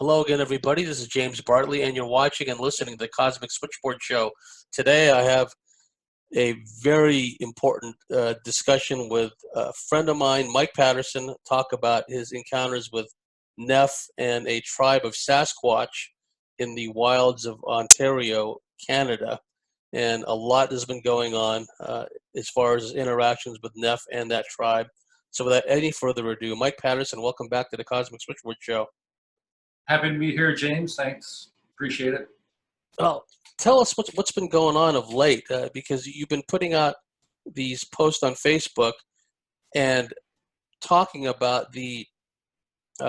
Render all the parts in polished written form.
Hello again, everybody. This is James Bartley, and you're watching and listening to the Cosmic Switchboardd Show. Today, I have a very important discussion with a friend of mine, Mike Paterson, talk about his encounters with Neff and a tribe of Sasquatch in the wilds of Ontario, Canada. And a lot has been going on as far as interactions with Neff and that tribe. So without any further ado, Mike Paterson, welcome back to the Cosmic Switchboardd Show. Happy to be here, James. Thanks. Appreciate it. Well, tell us what's been going on of late, because you've been putting out these posts on Facebook and talking about the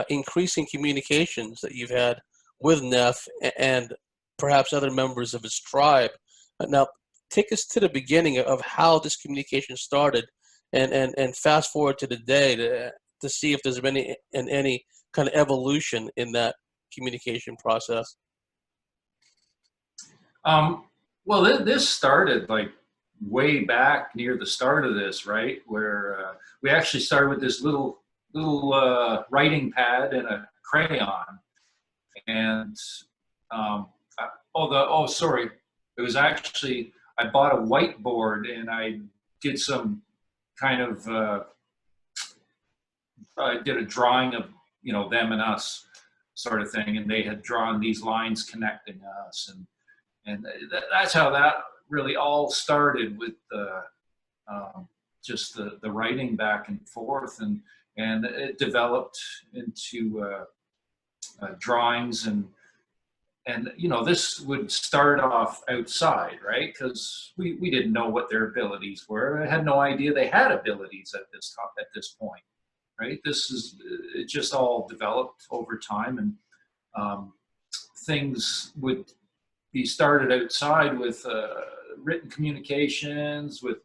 increasing communications that you've had with Neff and perhaps other members of his tribe. Now, take us to the beginning of how this communication started and fast forward to today to see if there's been any kind of evolution in that communication process. Well, this started like way back near the start of this, right? Where we actually started with this little writing pad and a crayon, and it was actually, I bought a whiteboard and I did some kind of I did a drawing of them and us sort of thing, and they had drawn these lines connecting us, and that's how that really all started, with just the writing back and forth, and it developed into drawings, and this would start off outside, right? Because we didn't know what their abilities were. I had no idea they had abilities at this point. Right. It just all developed over time, and things would be started outside with written communications, with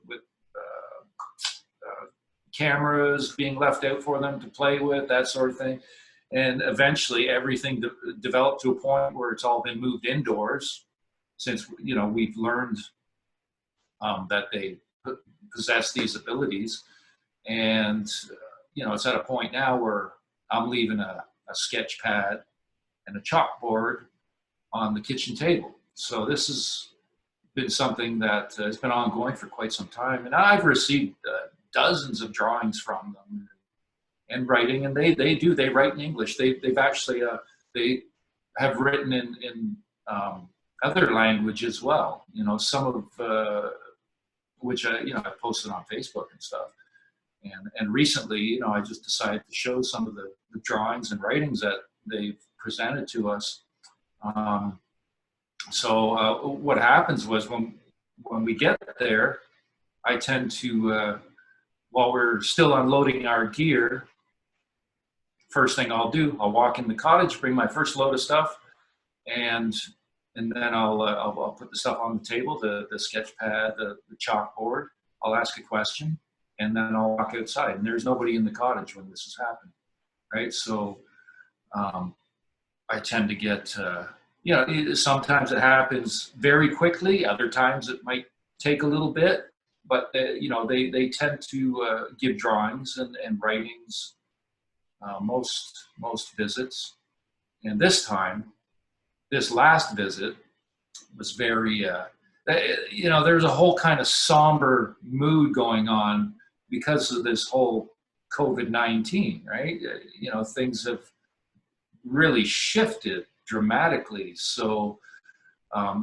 cameras being left out for them to play with, that sort of thing. And eventually everything developed to a point where it's all been moved indoors, since, we've learned that they possess these abilities. And it's at a point now where I'm leaving a sketch pad and a chalkboard on the kitchen table. So this has been something that has been ongoing for quite some time. And I've received dozens of drawings from them and writing, and they write in English. They've actually, they have written in other language as well, some of which I posted on Facebook and stuff. And recently, I just decided to show some of the drawings and writings that they've presented to us. So what happens was, when we get there, I tend to, while we're still unloading our gear, first thing I'll do, I'll walk in the cottage, bring my first load of stuff, and then I'll put the stuff on the table, the sketch pad, the chalkboard. I'll ask a question, and then I'll walk outside, and there's nobody in the cottage when this is happening, right? So I tend to get, sometimes it happens very quickly, other times it might take a little bit, but they tend to give drawings and writings most visits. And this last visit was very, there's a whole kind of somber mood going on because of this whole COVID-19, right? Things have really shifted dramatically. So, I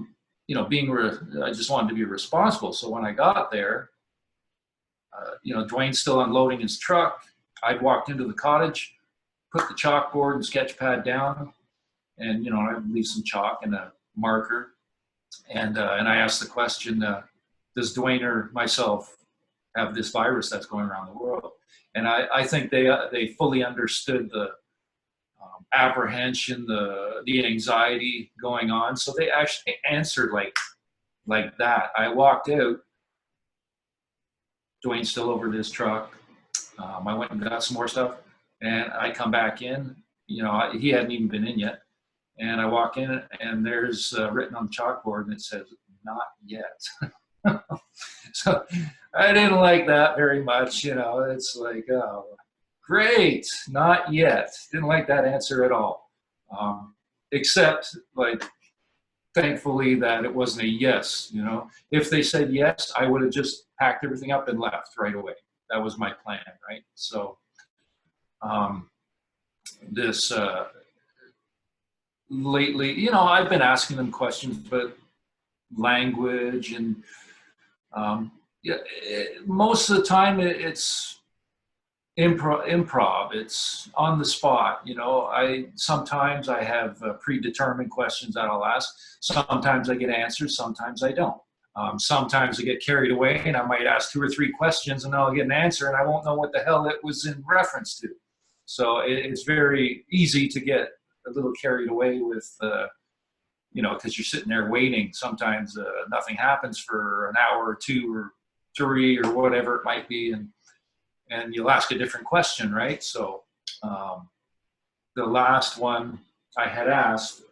just wanted to be responsible. So when I got there, Dwayne's still unloading his truck. I'd walked into the cottage, put the chalkboard and sketch pad down, and, I'd leave some chalk and a marker. And I asked the question, does Dwayne or myself have this virus that's going around the world? And I think they fully understood the apprehension, the anxiety going on. So they actually answered like that. I walked out, Dwayne's still over to his truck. I went and got some more stuff, and I come back in. He hadn't even been in yet. And I walk in, and there's written on the chalkboard, and it says, "Not yet." So I didn't like that very much. It's like, oh, great, not yet. Didn't like that answer at all. Except, like, thankfully that it wasn't a yes, you know. If they said yes, I would have just packed everything up and left right away. That was my plan, right? So this lately, you know, I've been asking them questions about language and yeah, most of the time it's improv. It's on the spot. You know, sometimes I have predetermined questions that I'll ask. Sometimes I get answers. Sometimes I don't. Sometimes I get carried away and I might ask 2 or 3 questions and I'll get an answer and I won't know what the hell it was in reference to. So it's very easy to get a little carried away with, you know, because you're sitting there waiting. Sometimes nothing happens for an hour or 2 or 3 or whatever it might be, and you'll ask a different question, right? So the last one I had asked,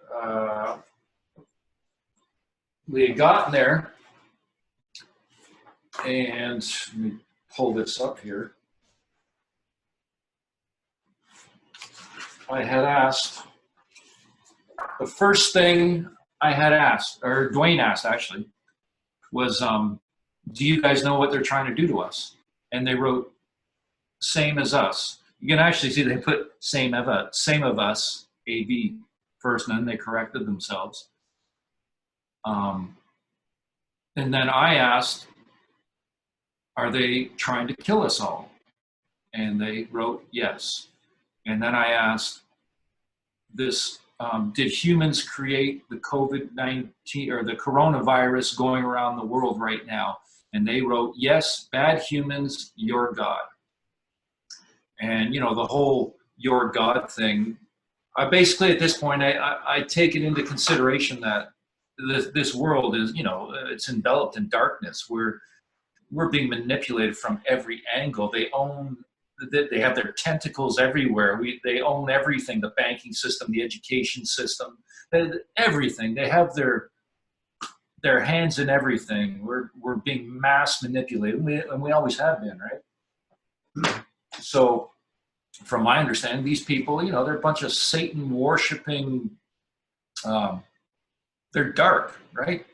we had gotten there, and let me pull this up here. I had asked, the first thing I had asked, or Dwayne asked actually, was, do you guys know what they're trying to do to us? And they wrote, same as us. You can actually see they put same of us, AV first, and then they corrected themselves. And then I asked, are they trying to kill us all? And they wrote yes. And then I asked this, did humans create the COVID-19 or the coronavirus going around the world right now? And they wrote, yes, bad humans, your God. And, you know, the whole your God thing, I basically at this point, I take it into consideration that this world is, you know, it's enveloped in darkness. We're being manipulated from every angle. They have their tentacles everywhere. They own everything, the banking system, the education system, everything. They have their hands in everything. We're being mass manipulated, and we always have been, right? So from my understanding, these people, you know, they're a bunch of Satan worshiping, they're dark, right?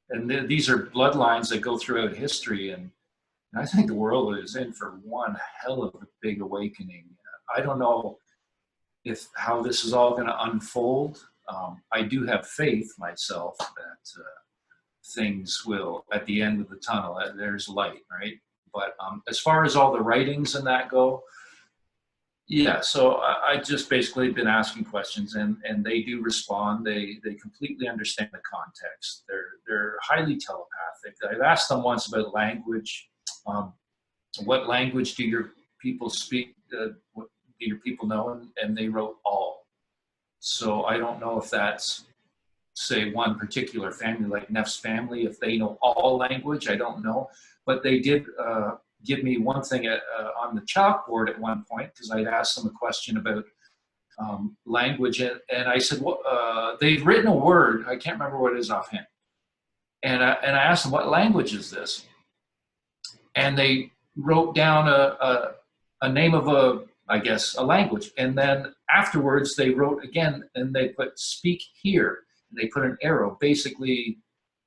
And these are bloodlines that go throughout history, and I think the world is in for one hell of a big awakening. I don't know how this is all going to unfold. I do have faith myself that things will, at the end of the tunnel, there's light, right? But as far as all the writings and that go, yeah, so I just basically been asking questions, and they do respond. They completely understand the context. They're highly telepathic. I've asked them once about language. What language do your people speak? What do your people know? And they wrote all. So I don't know if that's, say, one particular family, like Neff's family, if they know all language. I don't know. But they did give me one thing on the chalkboard at one point, because I'd asked them a question about language, and I said, well, they've written a word. I can't remember what it is offhand. And I asked them, what language is this? And they wrote down a name of a language. And then afterwards they wrote again, and they put speak here. And they put an arrow basically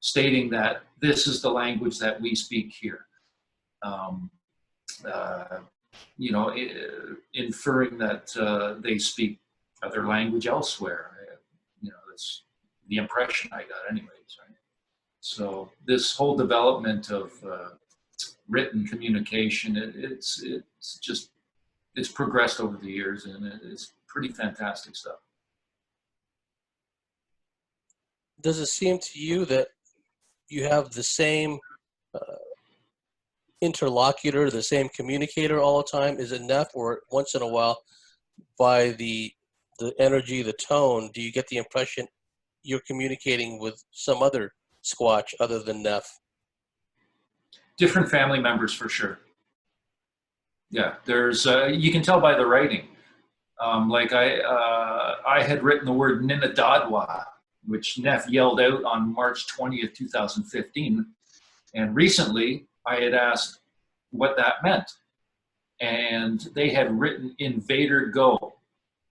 stating that this is the language that we speak here. You know, inferring that they speak other language elsewhere. You know, that's the impression I got anyways, right? So this whole development of written communication, it's progressed over the years, and it's pretty fantastic stuff. Does it seem to you that you have the same interlocutor, the same communicator all the time? Is it Neff, or once in a while, by the energy, the tone, do you get the impression you're communicating with some other Squatch other than Neff? Different family members for sure. Yeah, there's you can tell by the writing. Like I had written the word Ninadadwa, which Neff yelled out on March 20th, 2015. And recently I had asked what that meant. And they had written Invader Go.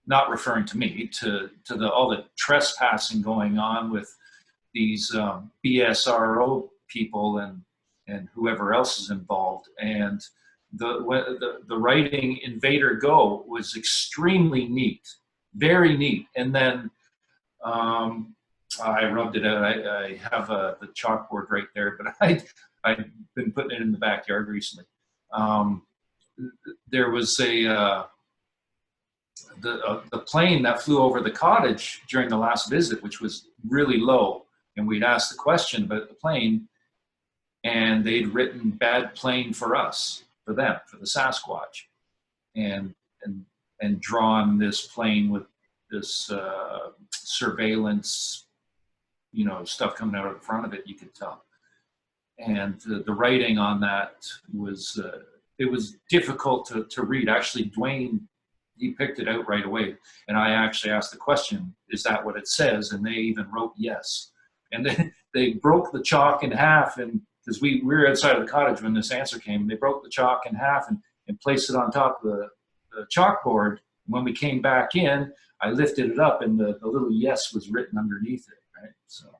not referring to me, to all the trespassing going on with these BSRO people and whoever else is involved. And the writing Invader Go was extremely neat, very neat. And then I rubbed it out. I have the chalkboard right there, but I've been putting it in the backyard recently. There was the plane that flew over the cottage during the last visit, which was really low, and we'd asked the question about the plane, and they'd written "bad plane" for us, for them, for the Sasquatch, and drawn this plane with this surveillance, you know, stuff coming out of the front of it. You could tell, and the writing on that was it was difficult to read. Actually, Dwayne, he picked it out right away, and I actually asked the question, "Is that what it says?" And they even wrote yes, and then they broke the chalk in half, and because we were outside of the cottage when this answer came, they broke the chalk in half and placed it on top of the chalkboard. When we came back in, I lifted it up, and the little yes was written underneath it, right? So,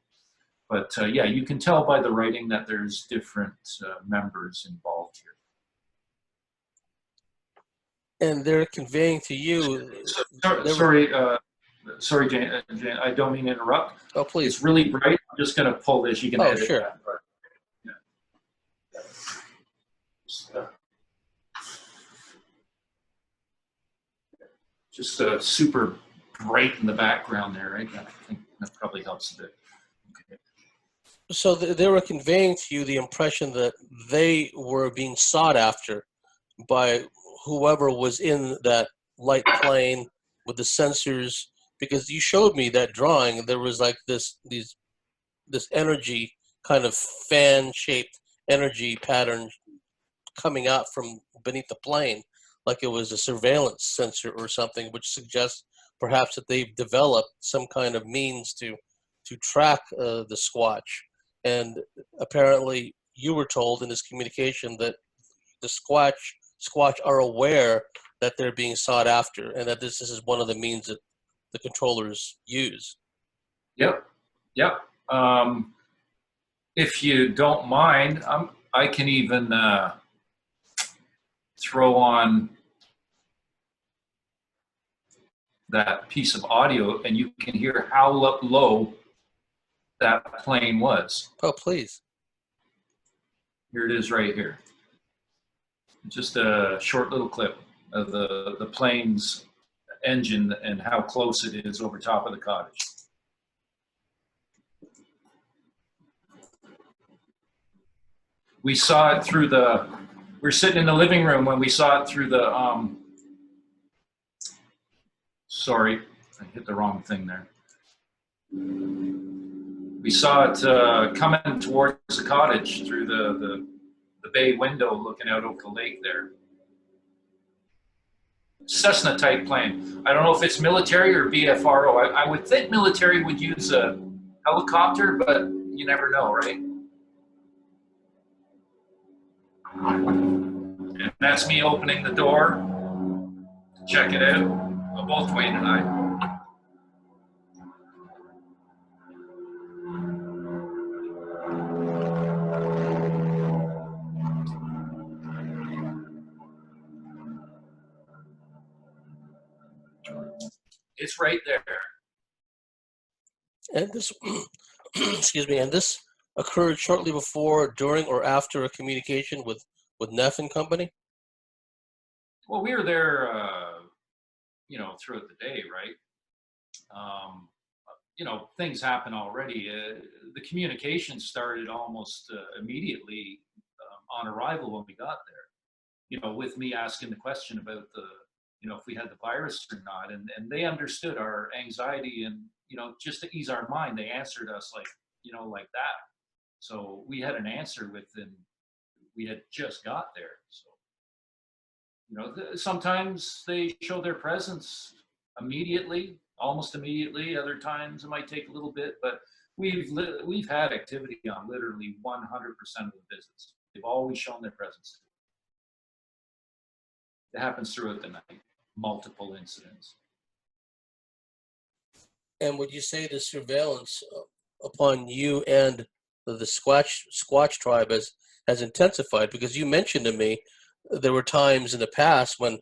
but yeah, you can tell by the writing that there's different members involved here. And they're conveying to you. Sorry, Jane, I don't mean to interrupt. Oh, please. It's really bright. I'm just going to pull this. You can edit sure. that part. Yeah. Just super bright in the background there, right? I think that probably helps a bit. Okay. So they were conveying to you the impression that they were being sought after by whoever was in that light plane with the sensors, because you showed me that drawing, and there was like this energy, kind of fan-shaped energy pattern coming out from beneath the plane, like it was a surveillance sensor or something, which suggests perhaps that they've developed some kind of means to track the Squatch. And apparently you were told in this communication that the Squatch are aware that they're being sought after, and that this is one of the means that the controllers use. Yep. If you don't mind, I can even throw on that piece of audio, and you can hear how low that plane was. Oh, please. Here it is right here. Just a short little clip of the plane's engine and how close it is over top of the cottage. We saw it through we're sitting in the living room when we saw it through the, sorry, I hit the wrong thing there. We saw it coming towards the cottage through the bay window looking out over the lake there. Cessna type plane. I don't know if it's military or BFRO. I would think military would use a helicopter, but you never know, right? And that's me opening the door to check it out. Both Dwayne and I. It's right there. And this, excuse me, and this occurred shortly before, during, or after a communication with Neff and company? Well, we were there, you know, throughout the day, right? You know, things happen already. The communication started almost immediately on arrival when we got there. You know, with me asking the question about you know, if we had the virus or not, and they understood our anxiety, and, you know, just to ease our mind, they answered us like, you know, like that. So we had an answer within, we had just got there. So, you know, sometimes they show their presence immediately, almost immediately. Other times it might take a little bit, but we've had activity on literally 100% of the visits. They've always shown their presence. It happens throughout the night, multiple incidents. And would you say the surveillance upon you and the Squatch tribe has intensified? Because you mentioned to me there were times in the past when,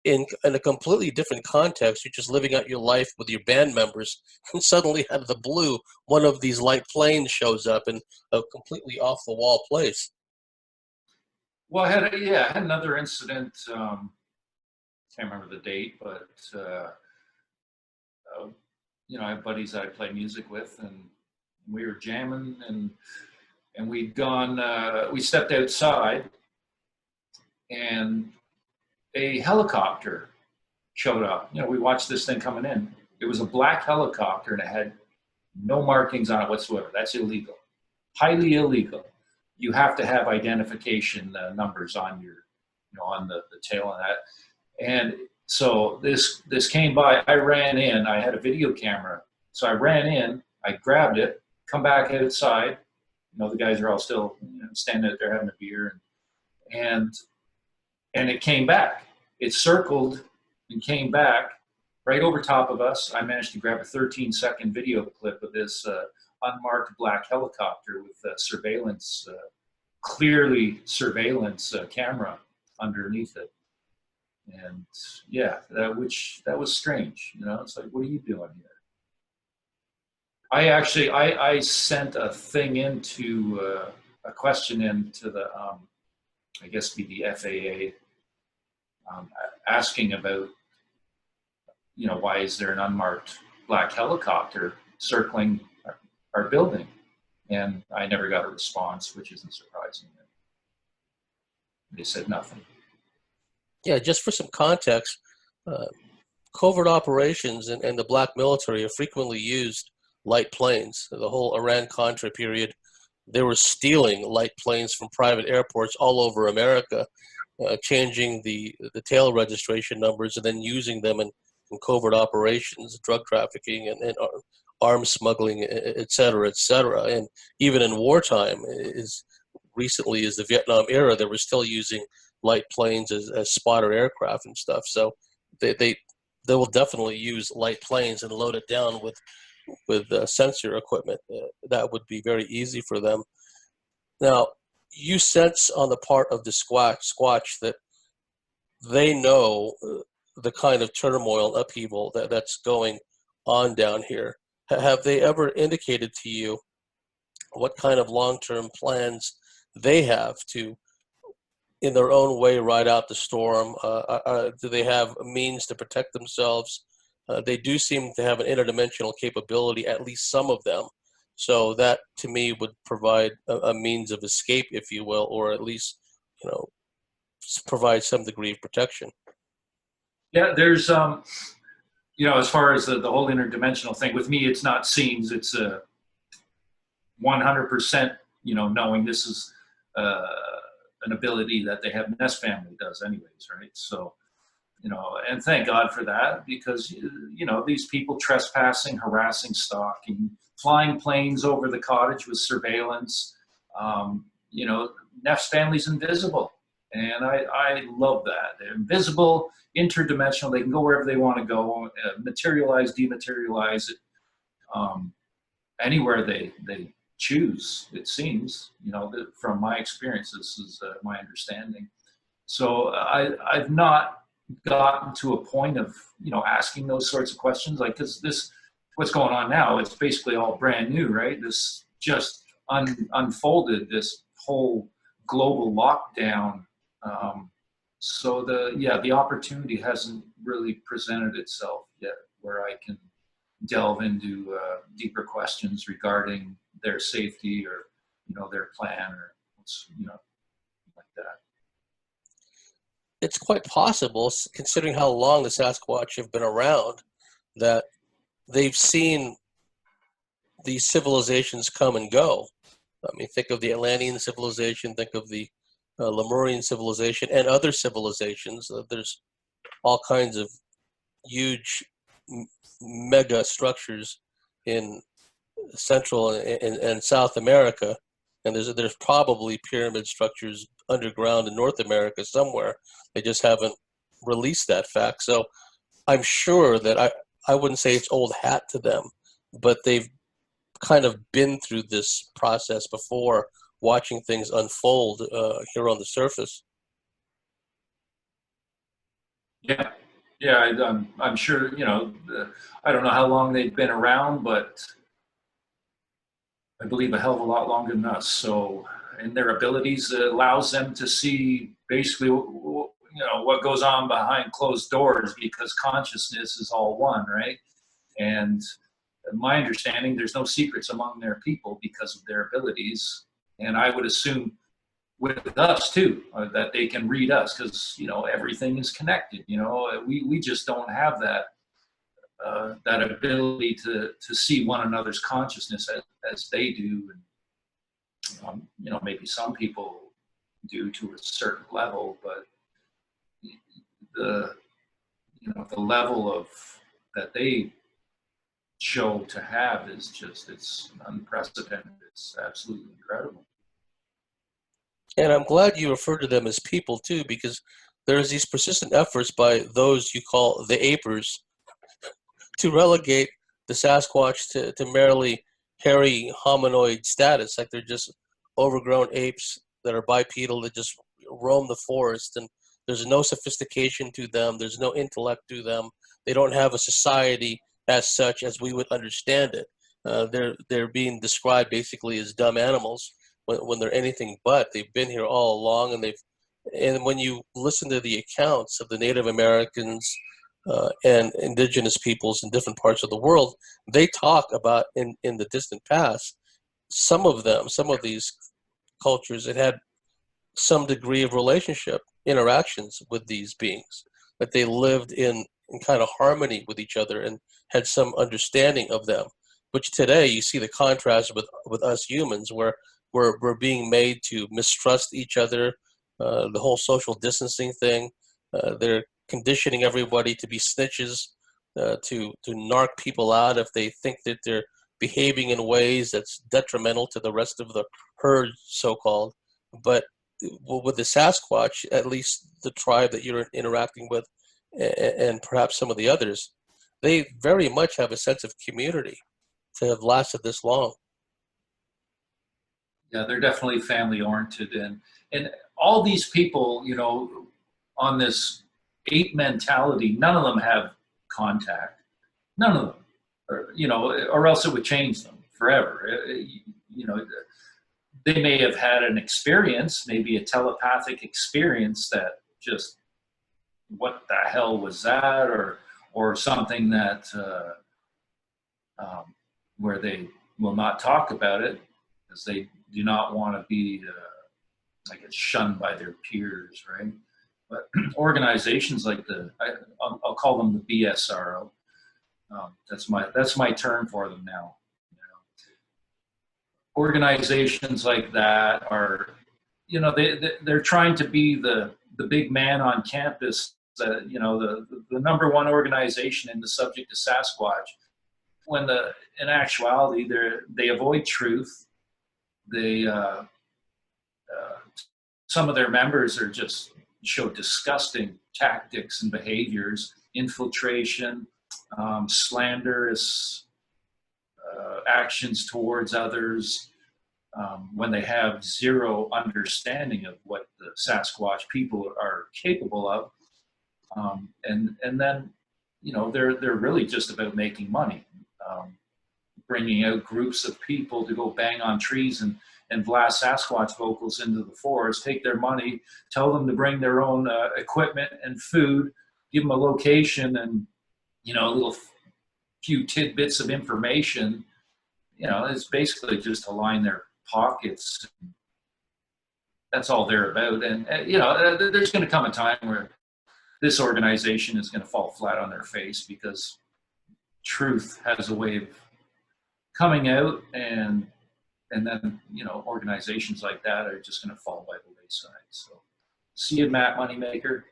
in a completely different context, you're just living out your life with your band members, and suddenly out of the blue, one of these light planes shows up in a completely off the wall place. Well, I had another incident. Can't remember the date, but I have buddies I play music with, and we were jamming, and we'd gone. We stepped outside, and a helicopter showed up. We watched this thing coming in. It was a black helicopter, and it had no markings on it whatsoever. That's illegal, highly illegal. You have to have identification numbers on your, on the tail of that. And so this came by. I ran in. I had a video camera, so I ran in. I grabbed it. Come back outside. The guys are all still standing out there having a beer, and it came back. It circled and came back right over top of us. I managed to grab a 13-second video clip of this unmarked black helicopter with surveillance, clearly surveillance camera underneath it. And yeah, that was strange. It's like, what are you doing here? I sent a thing into a question into the I guess be the FAA, asking about why is there an unmarked black helicopter circling our building, and I never got a response, which isn't surprising. They said nothing. Yeah, just for some context, covert operations and the black military have frequently used light planes. The whole Iran-Contra period, they were stealing light planes from private airports all over America, changing the tail registration numbers and then using them in covert operations, drug trafficking and arms smuggling, et cetera, et cetera. And even in wartime, recently as the Vietnam era, they were still using light planes as spotter aircraft and stuff. So they will definitely use light planes and load it down with sensor equipment. That would be very easy for them. Now, you sense on the part of the Squatch that they know the kind of turmoil, upheaval that's going on down here. Have they ever indicated to you what kind of long-term plans they have to, in their own way, ride out the storm? Do they have a means to protect themselves? They do seem to have an interdimensional capability, at least some of them. So that, to me, would provide a means of escape, if you will, or at least, provide some degree of protection. Yeah, there's, as far as the whole interdimensional thing, with me, it's not scenes. It's 100%, knowing this is an ability that they have. Nest family does anyways, right? So, and thank God for that, because, these people trespassing, harassing, stalking, flying planes over the cottage with surveillance, Nest family's invisible. And I love that. They're invisible, interdimensional. They can go wherever they want to go, materialize, dematerialize it, anywhere they choose, it seems, from my experience. This is my understanding. So I've not gotten to a point of, asking those sorts of questions, like, because what's going on now, it's basically all brand new, right? This just unfolded, this whole global lockdown. So the opportunity hasn't really presented itself yet where I can delve into deeper questions regarding their safety or, their plan or, like that. It's quite possible, considering how long the Sasquatch have been around, that they've seen these civilizations come and go. I mean, think of the Atlantean civilization, think of the Lemurian civilization and other civilizations. There's all kinds of huge mega structures in Central and South America, and there's probably pyramid structures underground in North America somewhere. They just haven't released that fact. So I'm sure that I wouldn't say it's old hat to them, but they've kind of been through this process before, watching things unfold here on the surface. Yeah, yeah, I'm sure, you know, I don't know how long they've been around, but I believe a hell of a lot longer than us. So, and their abilities allows them to see basically, you know, what goes on behind closed doors, because consciousness is all one, right? And my understanding, there's no secrets among their people because of their abilities. And I would assume with us too, that they can read us, because, you know, everything is connected. You know, we just don't have that that ability to see one another's consciousness as they do. And you know, maybe some people do to a certain level, but the, you know, the level of that they show to have is just, it's unprecedented. It's absolutely incredible. And I'm glad you refer to them as people too, because there's these persistent efforts by those you call the apers to relegate the Sasquatch to merely hairy hominoid status, like they're just overgrown apes that are bipedal that just roam the forest, and there's no sophistication to them, there's no intellect to them, they don't have a society as such as we would understand it. They're being described basically as dumb animals when they're anything but. They've been here all along, and when you listen to the accounts of the Native Americans and indigenous peoples in different parts of the world, they talk about in the distant past, some of these cultures that had some degree of relationship, interactions with these beings, that they lived in kind of harmony with each other and had some understanding of them. Which today you see the contrast with us humans, where we're being made to mistrust each other, the whole social distancing thing. They're conditioning everybody to be snitches, to narc people out if they think that they're behaving in ways that's detrimental to the rest of the herd, so-called. But with the Sasquatch, at least the tribe that you're interacting with, and perhaps some of the others, they very much have a sense of community to have lasted this long. Yeah, they're definitely family oriented, and all these people, you know, on this ape mentality, none of them have contact. None of them, or, you know, or else it would change them forever. You know, they may have had an experience, maybe a telepathic experience that just, what the hell was that, or something that where they will not talk about it because they do not want to be I guess shunned by their peers, right? But organizations like I'll call them the BSRO. That's my term for them now. You know, organizations like that are, you know, they're trying to be the big man on campus. You know, the number one organization in the subject of Sasquatch, when in actuality they avoid truth. They some of their members are just show disgusting tactics and behaviors, infiltration, slanderous actions towards others, when they have zero understanding of what the Sasquatch people are capable of. And then, you know, they're really just about making money, bringing out groups of people to go bang on trees and blast Sasquatch vocals into the forest, take their money, tell them to bring their own equipment and food, give them a location and, you know, a little few tidbits of information. You know, it's basically just to line their pockets. That's all they're about. And, you know, there's going to come a time where this organization is going to fall flat on their face, because truth has a way of coming out, and then, you know, organizations like that are just going to fall by the wayside. So see you, Matt Moneymaker.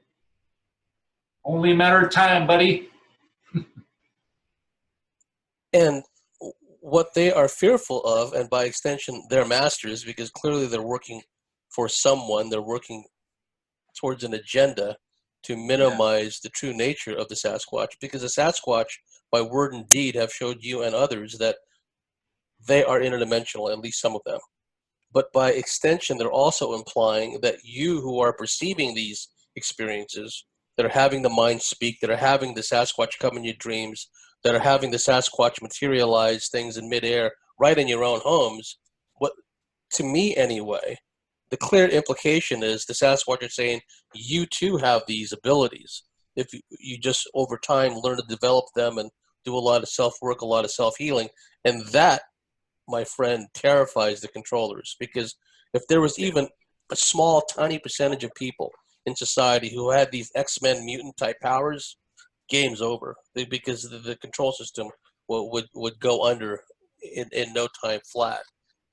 Only a matter of time, buddy. And what they are fearful of, and by extension their masters, because clearly they're working for someone, they're working towards an agenda, to minimize the true nature of the Sasquatch, because the Sasquatch, by word and deed, have showed you and others that they are interdimensional, at least some of them. But by extension, they're also implying that you who are perceiving these experiences, that are having the mind speak, that are having the Sasquatch come in your dreams, that are having the Sasquatch materialize things in midair right in your own homes, what, to me anyway, the clear implication is the Sasquatch are saying you too have these abilities. If you just over time learn to develop them and do a lot of self-work, a lot of self-healing, and that, my friend, terrifies the controllers, because if there was even a small, tiny percentage of people in society who had these X-Men mutant type powers, game's over, because the control system would go under in no time flat.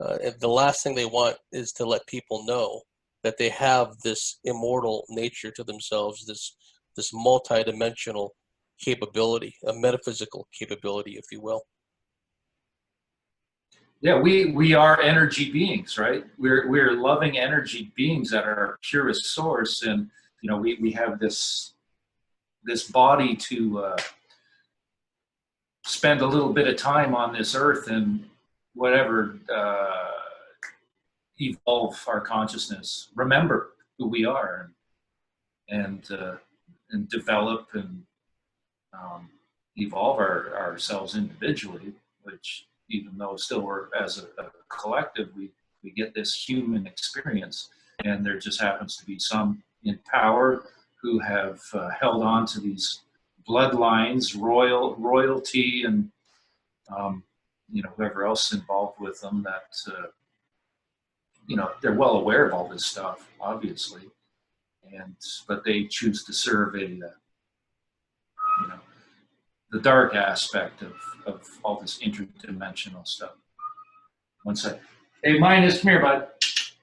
And the last thing they want is to let people know that they have this immortal nature to themselves, this multi-dimensional capability, a metaphysical capability, if you will. Yeah, we are energy beings, right? We're loving energy beings at our purest source, and we have this body to spend a little bit of time on this earth and whatever, evolve our consciousness, remember who we are, and develop and evolve ourselves individually, which, even though still we're as a collective, we get this human experience, and there just happens to be some in power who have held on to these bloodlines, royalty, and whoever else involved with them, that they're well aware of all this stuff, obviously, but they choose to serve the dark aspect of all this interdimensional stuff. One sec. Hey, Minus, come here, bud.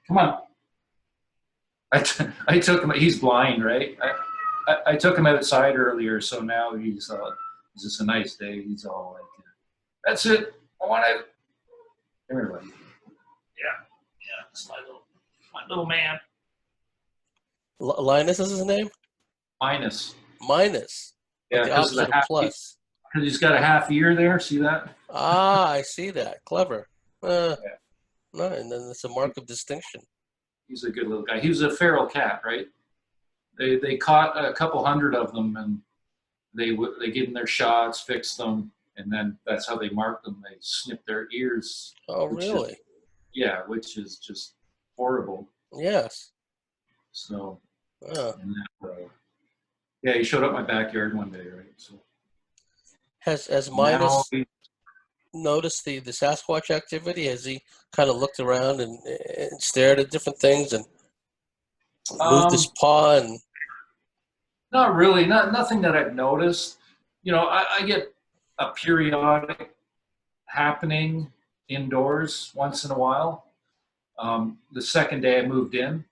Come on. I took him. He's blind, right? I took him outside earlier, so now he's just a nice day. He's all like, "That's it. I want to." Come here, buddy. Yeah. It's my little man. Linus is his name? Minus. Yeah, the opposite of plus. Because he's got a half ear there. See that? Ah, I see that. Clever. No, and then it's a mark of distinction. He's a good little guy. He was a feral cat, right? They caught a couple hundred of them, and they gave them their shots, fixed them, and then that's how they marked them. They snipped their ears. Oh, really? Which is just horrible. Yes. So, yeah, he showed up my backyard one day, right? So, has Minus noticed the Sasquatch activity? Has he kind of looked around and stared at different things and moved his paw? And not really, nothing that I've noticed. I get a periodic happening indoors once in a while. The second day I moved in,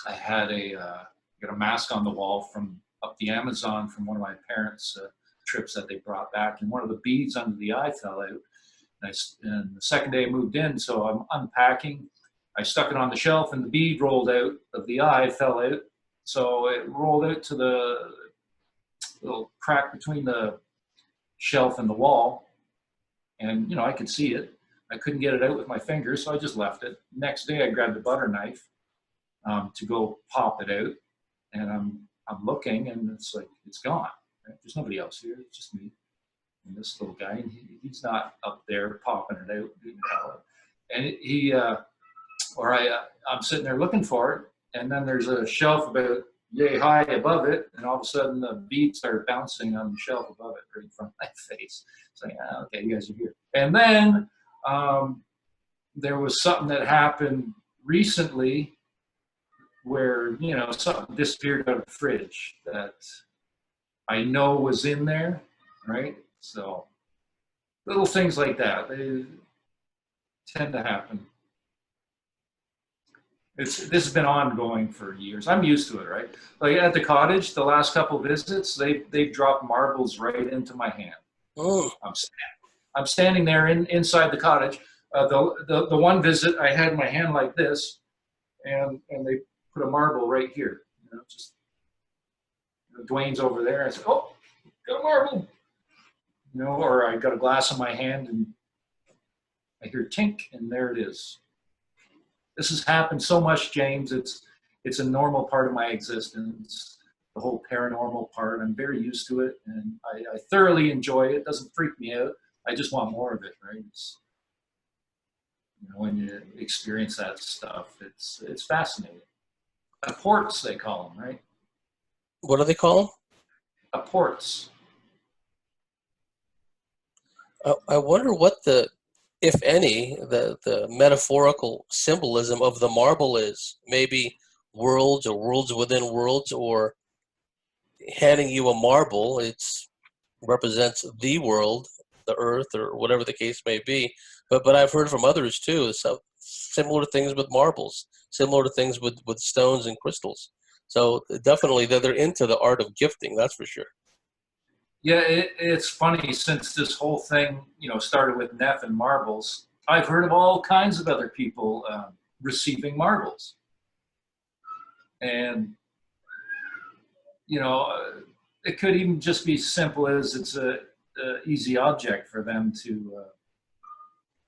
I had got a mask on the wall from up the Amazon from one of my parents' trips that they brought back, and one of the beads under the eye fell out. And the second day I moved in, so I'm unpacking. I stuck it on the shelf, and the bead rolled out of the eye, fell out. So it rolled out to the little crack between the shelf and the wall, and I could see it. I couldn't get it out with my fingers, so I just left it. Next day, I grabbed a butter knife to go pop it out, and I'm looking, and it's like, it's gone. Right? There's nobody else here. It's just me and this little guy, and he's not up there popping it out. And I'm sitting there looking for it, and then there's a shelf about yay high above it, and all of a sudden the beads start bouncing on the shelf above it right in front of my face. It's like, okay, you guys are here. And then there was something that happened recently where, something disappeared out of the fridge that I know was in there, right? So little things like that, they tend to happen. This has been ongoing for years. I'm used to it, right? Like at the cottage, the last couple of visits, they've dropped marbles right into my hand. Oh. I'm standing there inside the cottage. The one visit, I had my hand like this, and they put a marble right here. Dwayne's over there. I said, oh, got a marble. You know, or I got a glass in my hand and I hear tink, and there it is. This has happened so much, James. It's a normal part of my existence. The whole paranormal part. I'm very used to it, and I thoroughly enjoy it. It doesn't freak me out. I just want more of it, right? You know, when you experience that stuff, it's fascinating. Apports, they call them, right? What do they call them? Apports. I wonder what if any, the metaphorical symbolism of the marble is. Maybe worlds or worlds within worlds, or handing you a marble, it's represents the world, the earth, or whatever the case may be. But I've heard from others too, so similar things with marbles, similar to things with stones and crystals. So definitely they're into the art of gifting, that's for sure. Yeah, it's funny, since this whole thing, you know, started with Neff and marbles, I've heard of all kinds of other people receiving marbles. And, you know, it could even just be simple as it's a easy object for them to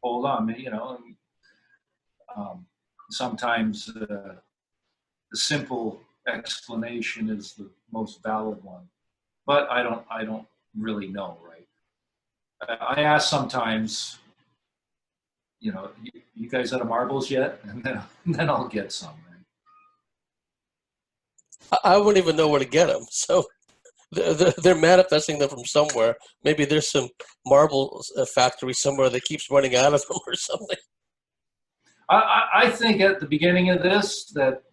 hold on. You know, sometimes the simple explanation is the most valid one. But I don't really know, right? I ask sometimes, you know, you guys out of marbles yet? And then I'll get some, right? I wouldn't even know where to get them. So they're manifesting them from somewhere. Maybe there's some marble factory somewhere that keeps running out of them or something. I think at the beginning of this that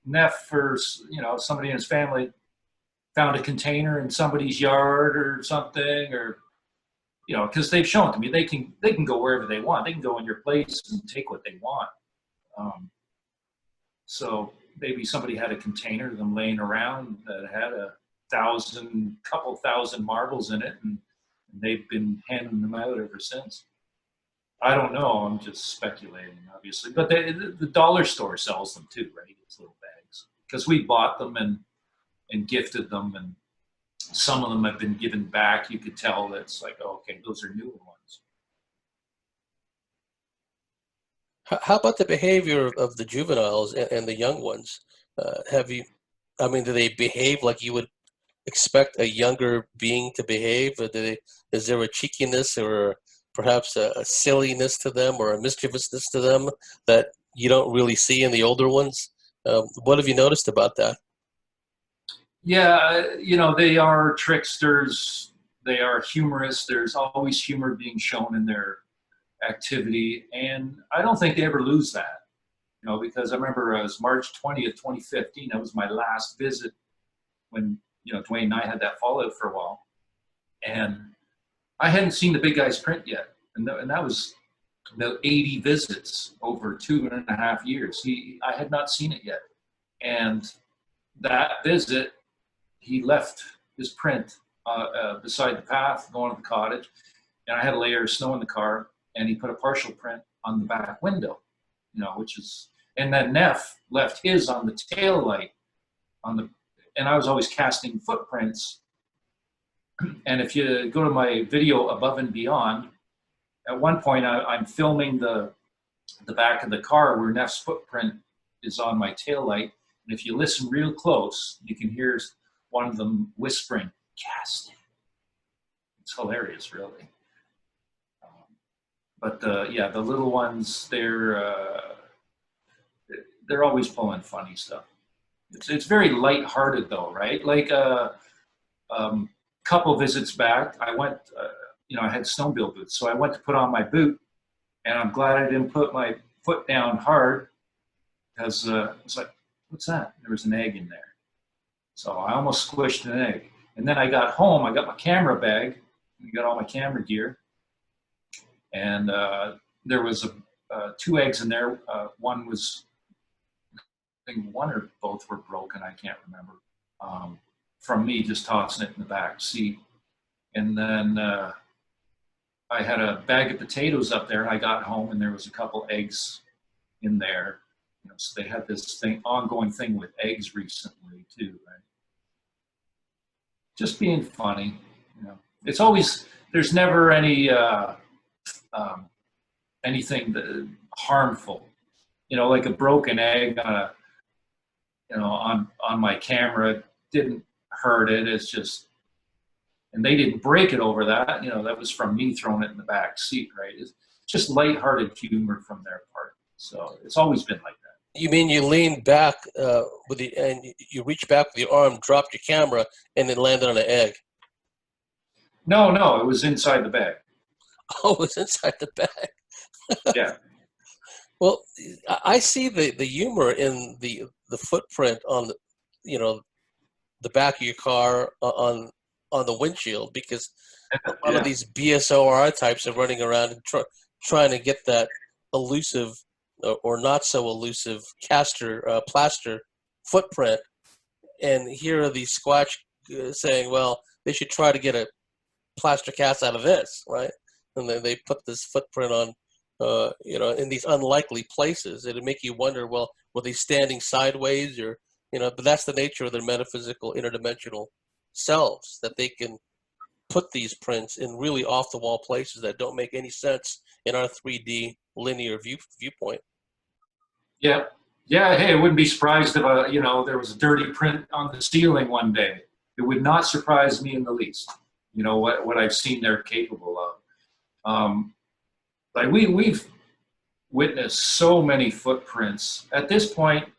Neff, or, you know, somebody in his family found a container in somebody's yard or something, or, you know, because they've shown to me they can go wherever they want. They can go in your place and take what they want. So maybe somebody had a container of them laying around that had couple thousand marbles in it, and they've been handing them out ever since. I don't know. I'm just speculating, obviously. But the dollar store sells them too, right? It's little bags, because we bought them and gifted them, and some of them have been given back. You could tell that it's like, oh, okay, those are newer ones. How about the behavior of the juveniles and the young ones? Do they behave like you would expect a younger being to behave? Or is there a cheekiness or perhaps a silliness to them, or a mischievousness to them that you don't really see in the older ones? What have you noticed about that? Yeah, you know, they are tricksters. They are humorous. There's always humor being shown in their activity, and I don't think they ever lose that. You know, because I remember it was March 20th, 2015. That was my last visit when, you know, Dwayne and I had that fallout for a while, and I hadn't seen the big guy's print yet, and that was about 80 visits over 2.5 years. I had not seen it yet, and that visit, he left his print beside the path going to the cottage, and I had a layer of snow in the car, and he put a partial print on the back window, you know, and then Neff left his on the tail light and I was always casting footprints. And if you go to my video Above and Beyond, at one point I'm filming the back of the car where Neff's footprint is on my tail light. And if you listen real close, you can hear one of them whispering, casting. It's hilarious, really. But the little ones, they're always pulling funny stuff. It's very lighthearted though, right? Like a couple visits back, I went, you know, I had snowmobile boots, so I went to put on my boot, and I'm glad I didn't put my foot down hard, because I was like, what's that? There was an egg in there. So I almost squished an egg. And then I got home, I got my camera bag, I got all my camera gear, and there was 2 eggs in there. One was, I think one or both were broken, I can't remember, from me just tossing it in the back seat. And then I had a bag of potatoes up there, and I got home, and there was a couple eggs in there. You know, so they had this ongoing thing with eggs recently too, right? just being funny. It's always, there's never any anything that, harmful. Like a broken egg on a, on my camera didn't hurt it. It's just, and they didn't break it over that. That was from me throwing it in the back seat, right? It's just lighthearted humor from their part. So it's always been like that. You mean you leaned back and you reached back with your arm, dropped your camera, and then landed on an egg? No, it was inside the bag. Oh, it was inside the bag. Yeah. Well, I see the humor in the footprint on the back of your car on the windshield, because a lot of these BSOR types are running around and trying to get that elusive or not so elusive plaster footprint. And here are these Squatch saying, well, they should try to get a plaster cast out of this, right? And then they put this footprint on, in these unlikely places. It'd make you wonder, well, were they standing sideways, or, but that's the nature of their metaphysical interdimensional selves, that they can put these prints in really off-the-wall places that don't make any sense in our 3D linear viewpoint. Yeah. Hey, I wouldn't be surprised if there was a dirty print on the ceiling one day. It would not surprise me in the least. What I've seen they're capable of. Like we've witnessed so many footprints. At this point,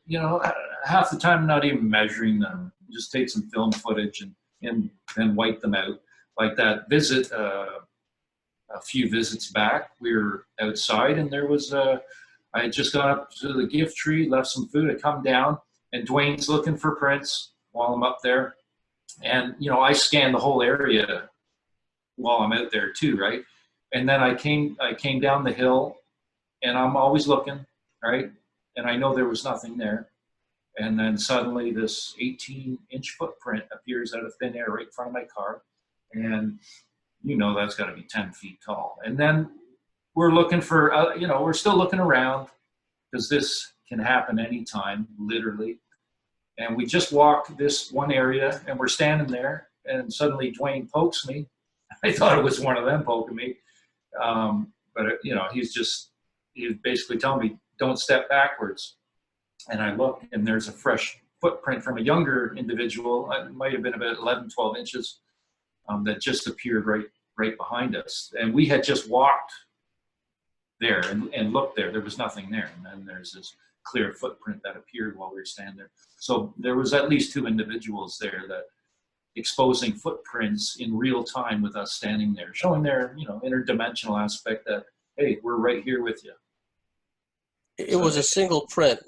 half the time I'm not even measuring them. Just take some film footage and then wipe them out. Like that visit, a few visits back, we were outside and there was I had just gone up to the gift tree, left some food, I come down, and Dwayne's looking for prints while I'm up there. And, I scanned the whole area while I'm out there too, right? And then I came down the hill, and I'm always looking, right? And I know there was nothing there. And then suddenly this 18-inch footprint appears out of thin air right in front of my car. And that's got to be 10 feet tall. And then we're looking for, we're still looking around, because this can happen anytime, literally. And we just walked this one area, and we're standing there, and suddenly Dwayne pokes me. I thought it was one of them poking me. But, he was basically telling me, don't step backwards. And I look, and there's a fresh footprint from a younger individual. It might have been about 11, 12 inches, that just appeared right behind us. And we had just walked there and looked there. There was nothing there. And then there's this clear footprint that appeared while we were standing there. So there was at least two individuals there that exposing footprints in real time with us standing there, showing their, interdimensional aspect that, hey, we're right here with you. It was a single print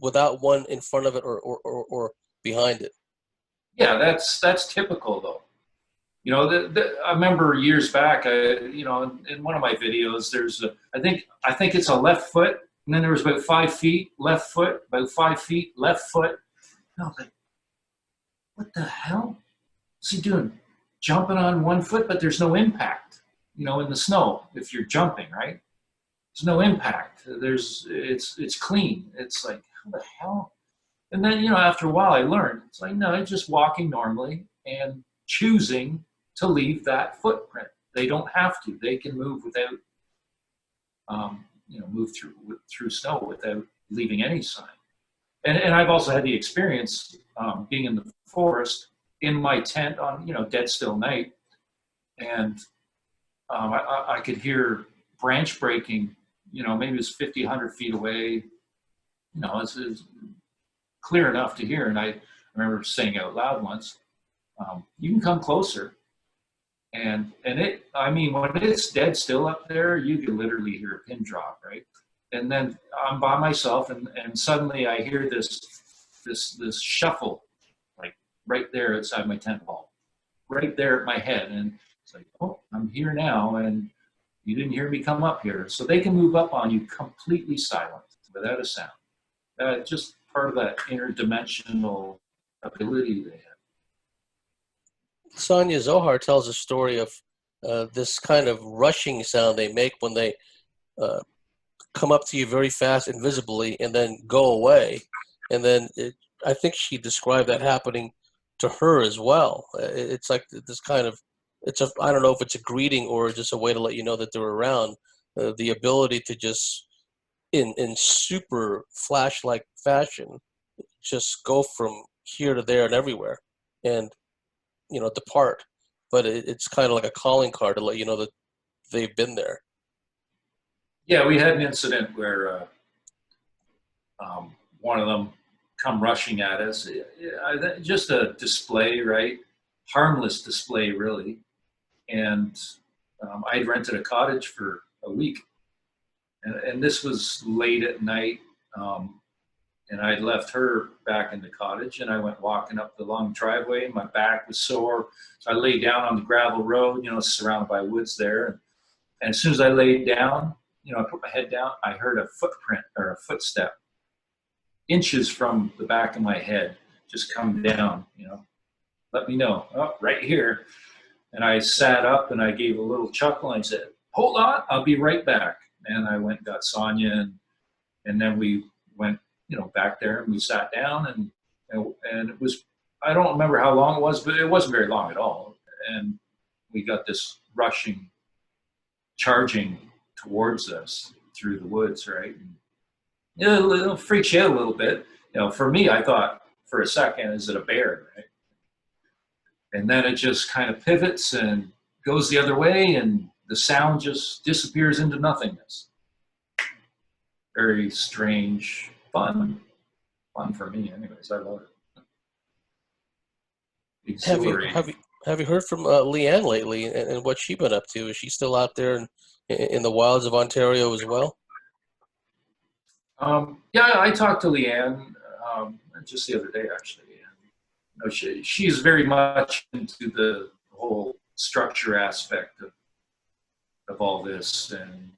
without one in front of it or behind it. Yeah, that's typical though. I remember years back, in one of my videos, there's I think it's a left foot, and then there was about 5 feet left foot, about 5 feet left foot. And I was like, what the hell is he doing? Jumping on one foot, but there's no impact, in the snow if you're jumping, right? There's no impact. It's clean. It's like, how the hell? And then, after a while I learned, it's like, no, it's just walking normally and choosing to leave that footprint. They don't have to. They can move without, move through snow without leaving any sign. And I've also had the experience being in the forest in my tent on, dead still night, and I could hear branch breaking. Maybe it was 50, 100 feet away. It's clear enough to hear. And I remember saying out loud once, you can come closer. And when it's dead still up there, you can literally hear a pin drop, right? And then I'm by myself, and suddenly I hear this shuffle, like right there outside my tent wall, right there at my head. And it's like, oh, I'm here now, and you didn't hear me come up here. So they can move up on you completely silent, without a sound. Just part of that interdimensional ability they have. Sonia Zohar tells a story of this kind of rushing sound they make when they come up to you very fast, invisibly, and then go away. And then I think she described that happening to her as well. It's like this kind of, I don't know if it's a greeting or just a way to let you know that they're around. The ability to just, in super flash-like fashion, just go from here to there and everywhere, and depart. But it's kind of like a calling card to let you know that they've been there. Yeah, we had an incident where one of them come rushing at us. Just a display, right? Harmless display, really. And I'd rented a cottage for a week. And this was late at night. And I'd left her back in the cottage, and I went walking up the long driveway. My back was sore. So I laid down on the gravel road, surrounded by woods there. And as soon as I laid down, I put my head down, I heard a footprint or a footstep inches from the back of my head just come down, let me know. Oh, right here. And I sat up and I gave a little chuckle and I said, hold on, I'll be right back. And I went and got Sonia, and then we went, back there, and we sat down, and it was, I don't remember how long it was, but it wasn't very long at all. And we got this rushing, charging towards us through the woods, right? And it'll freak you out a little bit. For me, I thought for a second, is it a bear, right? And then it just kind of pivots and goes the other way, and the sound just disappears into nothingness. Very strange, fun for me anyways. I love it. Exhilarating. Have you heard from Leanne lately, and what she's been up to? Is she still out there in the wilds of Ontario as well? Yeah, I talked to Leanne just the other day, actually. And, she's very much into the whole structure aspect of all this, and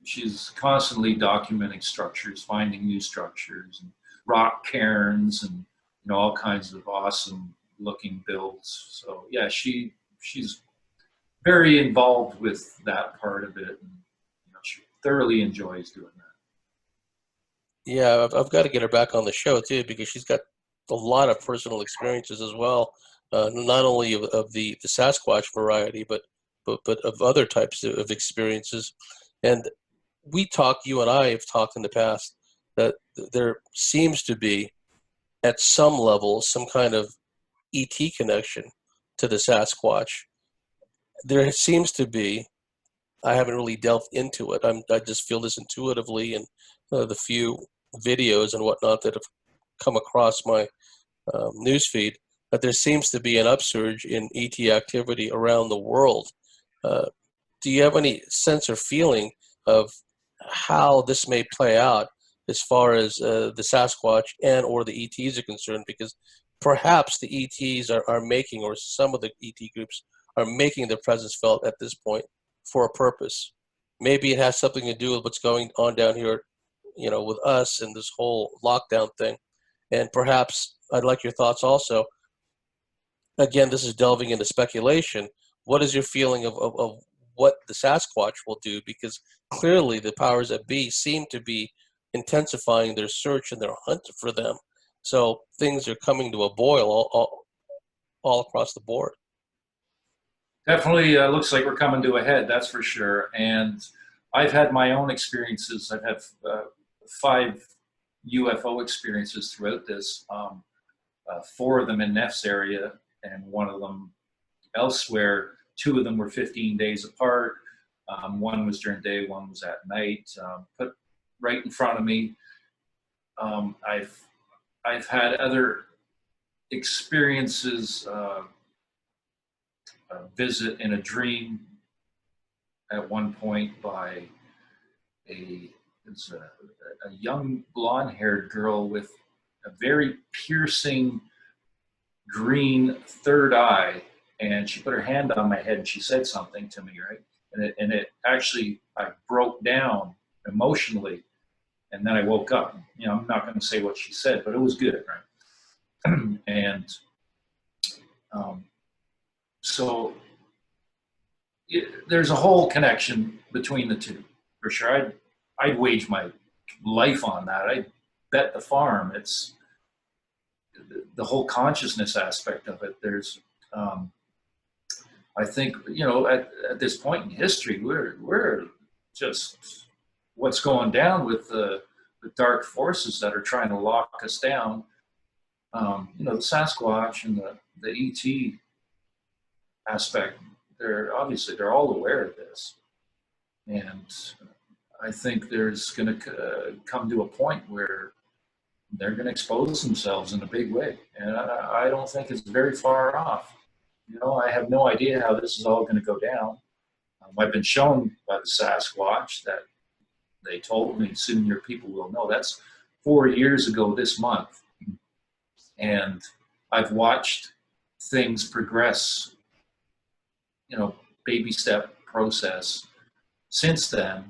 she's constantly documenting structures, finding new structures, and rock cairns, and all kinds of awesome looking builds. So yeah, she's very involved with that part of it, and she thoroughly enjoys doing that. Yeah, I've got to get her back on the show too, because she's got a lot of personal experiences as well, not only of the Sasquatch variety, but of other types of experiences. And you and I have talked in the past that there seems to be, at some level, some kind of ET connection to the Sasquatch. There seems to be. I haven't really delved into it. I just feel this intuitively, and the few videos and whatnot that have come across my newsfeed, that there seems to be an upsurge in ET activity around the world. Do you have any sense or feeling of how this may play out as far as the Sasquatch and or the ETs are concerned? Because perhaps the ETs are making, or some of the ET groups are making their presence felt at this point for a purpose. Maybe it has something to do with what's going on down here, with us and this whole lockdown thing. And perhaps I'd like your thoughts also. Again, this is delving into speculation. What is your feeling of what the Sasquatch will do? Because clearly the powers that be seem to be intensifying their search and their hunt for them. So things are coming to a boil all across the board. Definitely looks like we're coming to a head, that's for sure. And I've had my own experiences. I've had 5 UFO experiences throughout this, 4 of them in Neff's area and 1 of them elsewhere. 2 of them were 15 days apart. 1 was during the day, 1 was at night, put right in front of me. I've had other experiences, a visit in a dream at one point by a young blonde-haired girl with a very piercing green third eye, and she put her hand on my head and she said something to me, right? And it actually, I broke down emotionally, and then I woke up. I'm not going to say what she said, but it was good, right? And so there's a whole connection between the two, for sure. I'd wage my life on that. I bet the farm. the whole consciousness aspect of it. There's, I think, at this point in history, we're just what's going down with the dark forces that are trying to lock us down. The Sasquatch and the ET aspect, they're all aware of this. And I think there's going to come to a point where they're going to expose themselves in a big way. And I don't think it's very far off. I have no idea how this is all going to go down. I've been shown by the Sasquatch that they told me, soon your people will know. That's 4 years ago this month. And I've watched things progress, baby step process since then,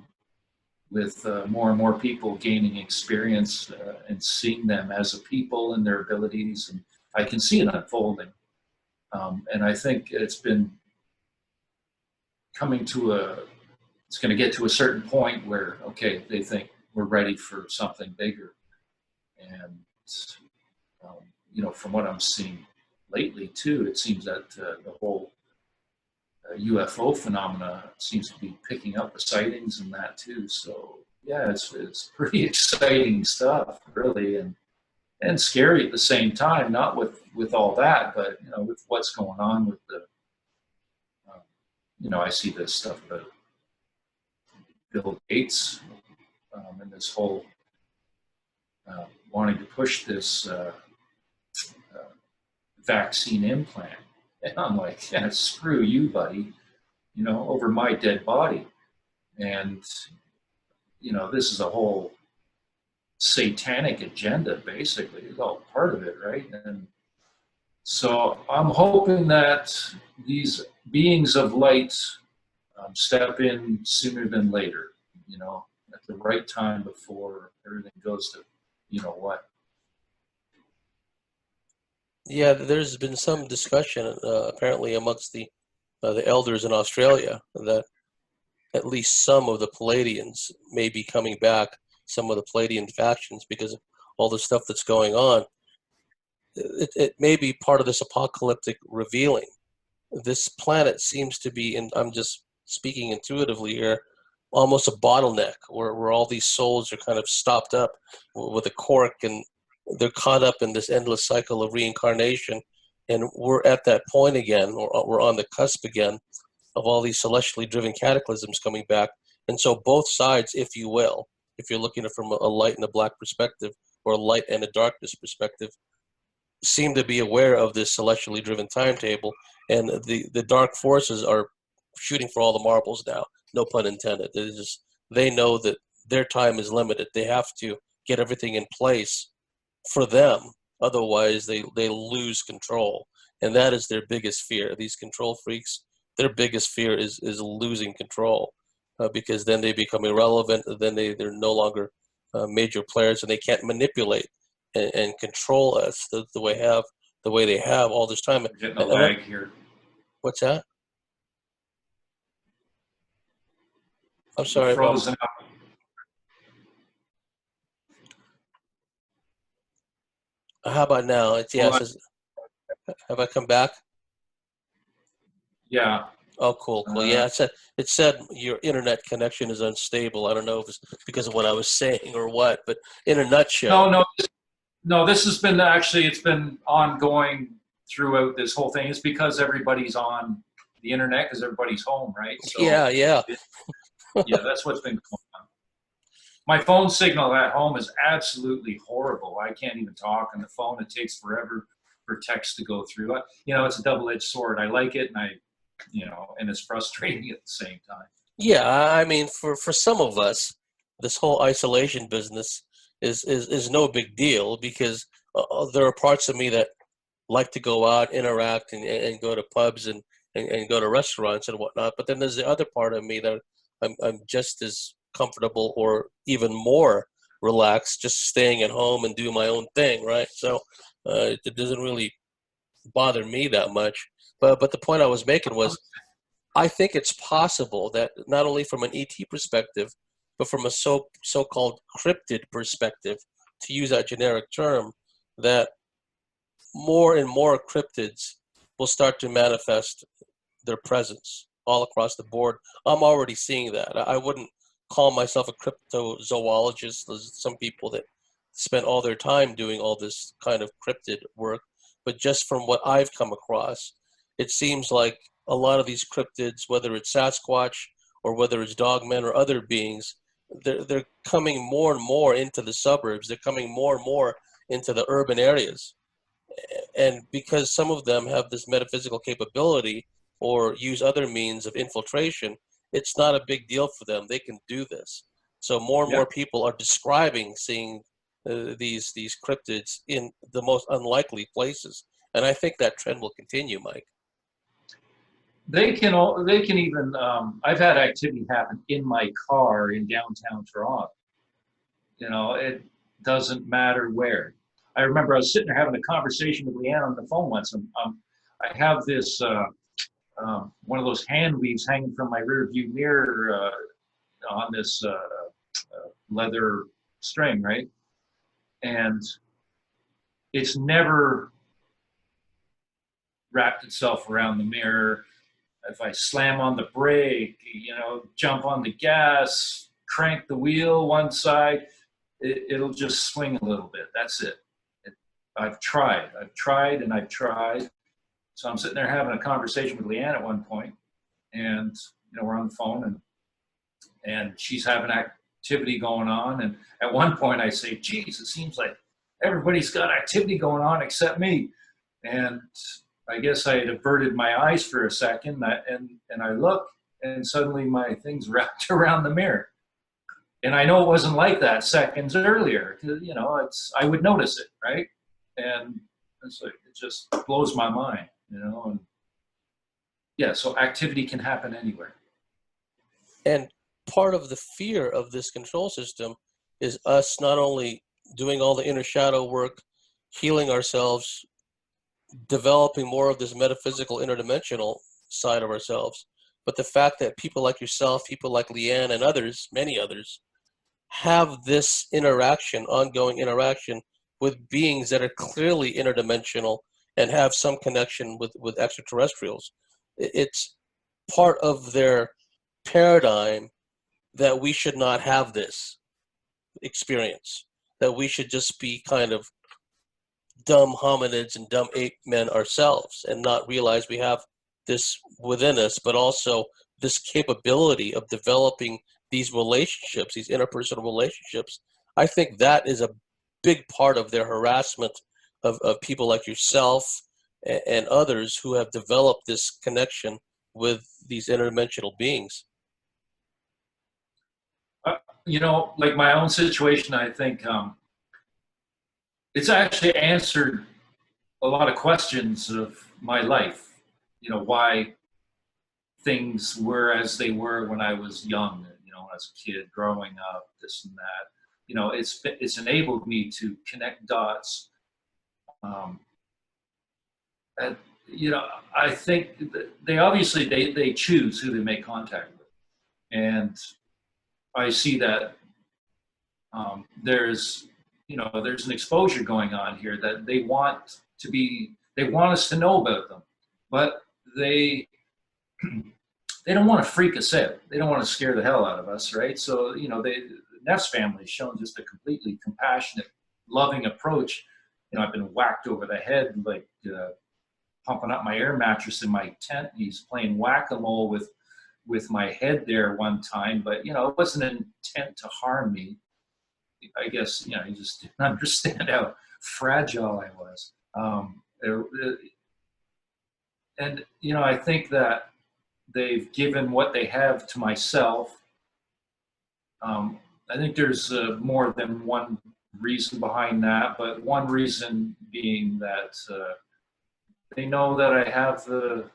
with more and more people gaining experience and seeing them as a people and their abilities. And I can see it unfolding. And I think it's been coming to it's going to get to a certain point where, okay, they think we're ready for something bigger. And, from what I'm seeing lately too, it seems that the whole UFO phenomena seems to be picking up the sightings and that too. So yeah, it's pretty exciting stuff, really, and scary at the same time. Not with all that, but with what's going on with the, I see this stuff about Bill Gates and this whole wanting to push this vaccine implant. And I'm like, yeah, screw you, buddy, over my dead body. And, this is a whole satanic agenda, basically. It's all part of it, right? And so I'm hoping that these beings of light step in sooner than later, at the right time before everything goes to, what. Yeah, there's been some discussion apparently amongst the elders in Australia that at least some of the Palladians may be coming back, some of the Palladian factions, because of all the stuff that's going on. It may be part of this apocalyptic revealing. This planet seems to be, and I'm just speaking intuitively here, almost a bottleneck where all these souls are kind of stopped up with a cork, and they're caught up in this endless cycle of reincarnation. And we're at that point again, or we're on the cusp again of all these celestially driven cataclysms coming back. And so both sides, if you will, if you're looking at it from a light and a black perspective, or a light and a darkness perspective, seem to be aware of this celestially driven timetable. And the dark forces are shooting for all the marbles now, no pun intended. They know that their time is limited. They have to get everything in place for them, otherwise they lose control. And that is their biggest fear. These control freaks, their biggest fear is losing control, because then they become irrelevant. Then they're no longer major players, and they can't manipulate and control us the way they have all this time. I'm getting a lag here. What's that? I'm sorry. Frozen up. How about now? Have I come back? Yeah. Oh, cool. Yeah, it said your internet connection is unstable. I don't know if it's because of what I was saying or what, but in a nutshell. No. This has been it's been ongoing throughout this whole thing. It's because everybody's on the internet because everybody's home, right? So yeah. Yeah, that's what's been going on. My phone signal at home is absolutely horrible. I can't even talk on the phone. It takes forever for text to go through. It's a double-edged sword. I like it, and and it's frustrating at the same time. Yeah, I mean, for some of us, this whole isolation business is no big deal, because there are parts of me that like to go out, interact, and go to pubs and go to restaurants and whatnot. But then there's the other part of me that I'm just as comfortable or even more relaxed just staying at home and doing my own thing, right? So it doesn't really bother me that much. But the point I was making was, I think it's possible that not only from an ET perspective, but from a so-called cryptid perspective, to use that generic term, that more and more cryptids will start to manifest their presence all across the board. I'm already seeing that. I wouldn't call myself a cryptozoologist. There's some people that spend all their time doing all this kind of cryptid work, but just from what I've come across, it seems like a lot of these cryptids, whether it's Sasquatch or whether it's dogmen or other beings, they're coming more and more into the suburbs. They're coming more and more into the urban areas. And because some of them have this metaphysical capability or use other means of infiltration, it's not a big deal for them. They can do this. So more and more people are describing seeing these cryptids in the most unlikely places. And I think that trend will continue, Mike. They can even, I've had activity happen in my car in downtown Toronto. You know, it doesn't matter where. I remember I was sitting there having a conversation with Leanne on the phone once. I have this, one of those hand weaves hanging from my rear view mirror on this leather string, right? And it's never wrapped itself around the mirror. If I slam on the brake, you know, jump on the gas, crank the wheel one side, it'll just swing a little bit. That's it. I've tried. So I'm sitting there having a conversation with Leanne at one point, and you know, we're on the phone, and she's having activity going on. And at one point I say, geez, it seems like everybody's got activity going on except me. And I guess I had averted my eyes for a second, and I look, and suddenly my thing's wrapped around the mirror. And I know it wasn't like that seconds earlier. You know, I would notice it, right? And it's like, it just blows my mind, you know. And yeah, so activity can happen anywhere. And part of the fear of this control system is us not only doing all the inner shadow work, healing ourselves, developing more of this metaphysical interdimensional side of ourselves, but the fact that people like yourself, people like Leanne and others, many others, have this interaction, ongoing interaction with beings that are clearly interdimensional and have some connection with extraterrestrials. It's part of their paradigm that we should not have this experience, that we should just be kind of dumb hominids and dumb ape men ourselves and not realize we have this within us, but also this capability of developing these relationships, these interpersonal relationships. I think that is a big part of their harassment of people like yourself and others who have developed this connection with these interdimensional beings. You know, like my own situation, I think it's actually answered a lot of questions of my life. You know, why things were as they were when I was young, you know, as a kid growing up, this and that. You know, it's enabled me to connect dots. And, you know, I think they obviously they choose who they make contact with, and I see that there's an exposure going on here that they want us to know about them, but they don't want to freak us out. They don't want to scare the hell out of us, right? So, you know, Neff's family has shown just a completely compassionate, loving approach. You know, I've been whacked over the head, like pumping up my air mattress in my tent. He's playing whack-a-mole with my head there one time, but, you know, it wasn't an intent to harm me. I guess, you know, he just didn't understand how fragile I was. And, you know, I think that they've given what they have to myself. I think there's more than one reason behind that, but one reason being that they know that I have the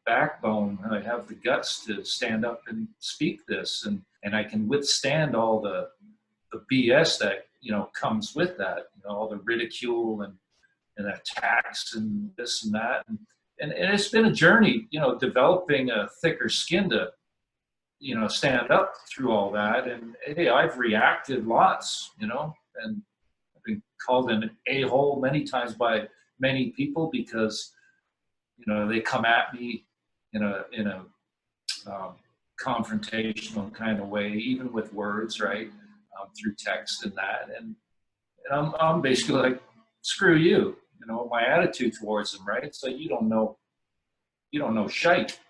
backbone, and I have the guts to stand up and speak this, and I can withstand all the BS that, you know, comes with that, you know, all the ridicule and attacks and this and that. And it's been a journey, you know, developing a thicker skin to, you know, stand up through all that. And hey, I've reacted lots, you know, and I've been called an a-hole many times by many people because, they come at me in a confrontational kind of way, even with words, right, through text and that, and I'm basically like, screw you, my attitude towards them, right? It's like you don't know shite.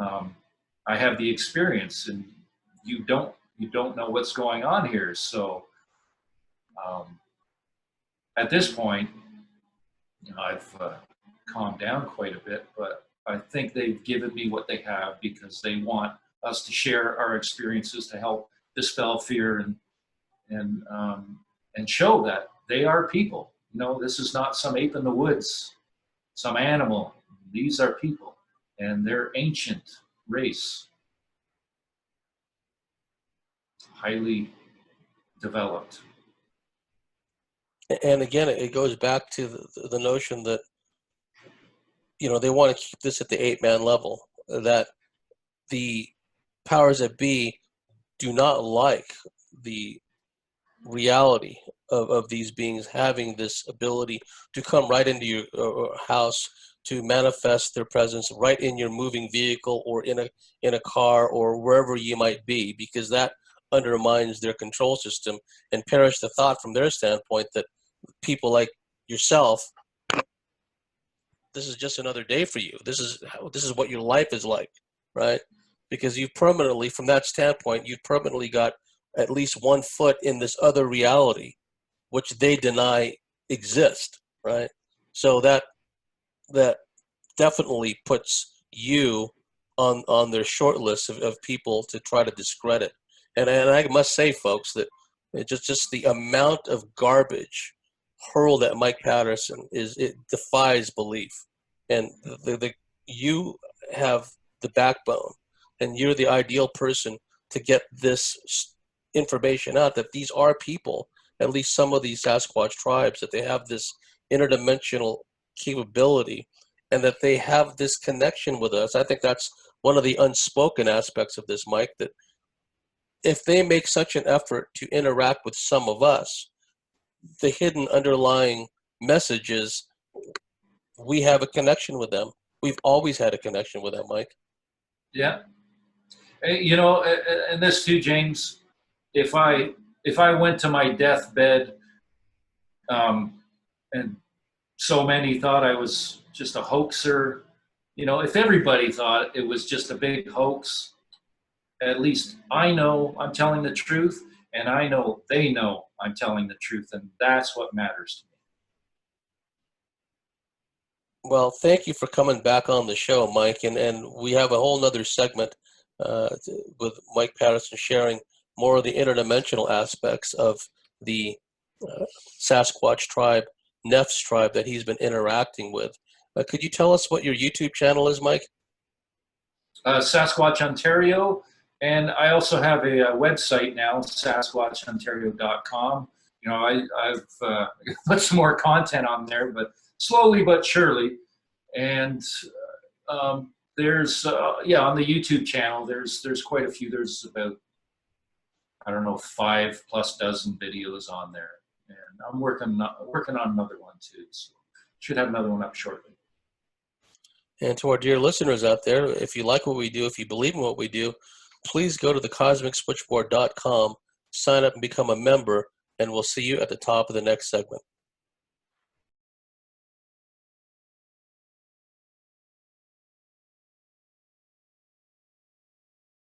I have the experience, and you don't know what's going on here. So at this point, I've calmed down quite a bit, but I think they've given me what they have because they want us to share our experiences to help dispel fear and show that they are people. This is not some ape in the woods, some animal. These are people, and they're ancient race, highly developed. And again, it goes back to the notion that, they want to keep this at the 8-man level, that the powers that be do not like the reality of these beings having this ability to come right into your house, to manifest their presence right in your moving vehicle or in a car or wherever you might be, because that undermines their control system and perish the thought from their standpoint that people like yourself, this is just another day for you. This is what your life is like, right? Because you've permanently, from that standpoint, you've permanently got at least 1 foot in this other reality, which they deny exist, right? So that definitely puts you on their short list of people to try to discredit. And I must say, folks, that just the amount of garbage hurled at Mike Paterson it defies belief. And you have the backbone, and you're the ideal person to get this information out, that these are people, at least some of these Sasquatch tribes, that they have this interdimensional capability and that they have this connection with us. I think that's one of the unspoken aspects of this, Mike, that if they make such an effort to interact with some of us, the hidden underlying message is we have a connection with them. We've always had a connection with them, Mike. Yeah. And this too, James, if I went to my deathbed, and so many thought I was just a hoaxer, if everybody thought it was just a big hoax, at least I know I'm telling the truth, and I know they know I'm telling the truth, and that's what matters to me. Well, thank you for coming back on the show, Mike, and we have a whole nother segment with Mike Paterson sharing more of the interdimensional aspects of the Sasquatch Tribe, Neff's tribe that he's been interacting with. Could you tell us what your YouTube channel is, Mike? Sasquatch Ontario, and I also have a website now, sasquatchontario.com. I've put some more content on there, but slowly but surely. And there's on the YouTube channel, there's quite a few. There's about, I don't know, 5+ dozen videos on there, and I'm working on another one too. So should have another one up shortly. And to our dear listeners out there, if you like what we do, if you believe in what we do, please go to the CosmicSwitchboardd.com, sign up and become a member, and we'll see you at the top of the next segment.